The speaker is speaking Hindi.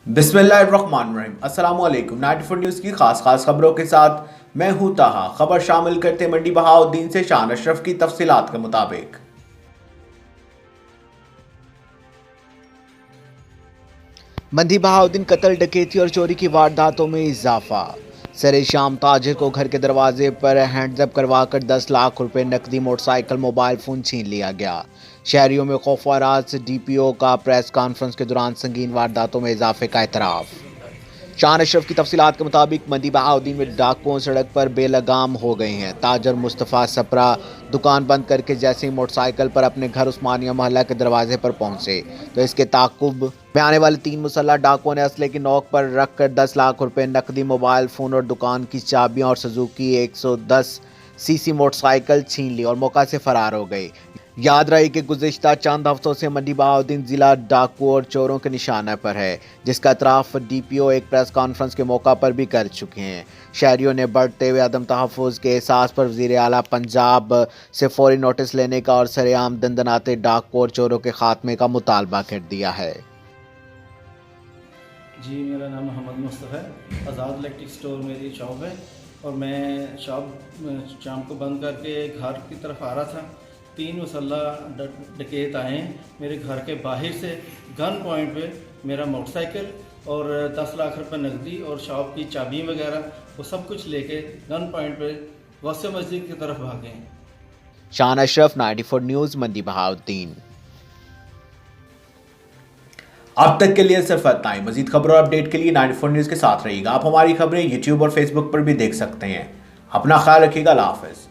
बिस्मिल्लाहिर्रहमानिर्रहीम। अस्सलाम वालेकुम। 94 न्यूज़ की खास खबरों के साथ मैं हूं ताहा। खबर शामिल करते मंडी बहाउद्दीन से। शान अशरफ की तफसीलात के मुताबिक मंडी बहाउद्दीन कत्ल, डकैती और चोरी की वारदातों में इजाफा। सरे शाम ताजिर को घर के दरवाजे पर हैंडजब करवाकर 10 लाख रुपए नकदी, मोटरसाइकिल, मोबाइल फोन छीन लिया गया। शहरियों में खौफ व राज से डीपीओ का प्रेस कॉन्फ्रेंस के दौरान संगीन वारदातों में इजाफे का एतराफ़। शान अशरफ की तफसीलात के मुताबिक मंडी बहाउद्दीन में डाकुओं सड़क पर बेलगाम हो गए हैं। ताजर मुस्तफ़ा सपरा दुकान बंद करके जैसे ही मोटरसाइकिल पर अपने घर उस्मानिया मोहल्ला के दरवाजे पर पहुंचे तो इसके ताकुब में आने वाले 3 मुसल्लह डाकुओं ने असले की नोक पर रखकर 10 लाख रुपए नकदी, मोबाइल फ़ोन और दुकान की चाबियां और सुजुकी 110 सीसी मोटरसाइकिल छीन ली और मौका से फरार हो गए। याद रहे कि गुज़िश्ता चंद हफ्तों से मंडी बहाउद्दीन जिला डाकुओं और चोरों के निशाने पर है, जिसका एतराफ़ डीपीओ एक प्रेस कॉन्फ्रेंस के मौका पर भी कर चुके हैं। शहरियों ने बढ़ते हुए अदम तहफ़्फ़ुज़ के एहसास पर वज़ीर आला पंजाब से फौरी नोटिस लेने का और सरेआम दंदनाते डाकुओं और चोरों के खात्मे का मुतालबा कर दिया है। जी, मेरा नाम मोहम्मद मुस्तफ़ा है। आज़ाद इलेक्ट्रिक स्टोर मेरी शॉप है और मैं शॉप शाम को बंद करके घर की तरफ आ रहा था। 3 मुसल्लह डकैत आए हैं मेरे घर के बाहर से। गन पॉइंट पे मेरा मोटरसाइकिल और 10 लाख रुपए नकदी और शॉप की चाबी वगैरह वो सब कुछ लेके गन पॉइंट पे गौसे मस्जिद की तरफ भागे हैं। शान अशरफ, 94 न्यूज़, मंडी बहाउद्दीन। अब तक के लिए सिर्फ इतना ही। मजीद खबरों और अपडेट के लिए 94 न्यूज़ के साथ रहिएगा। आप हमारी खबरें यूट्यूब और फेसबुक पर भी देख सकते हैं। अपना ख्याल रखिएगा। अल्लाह हाफ़िज़।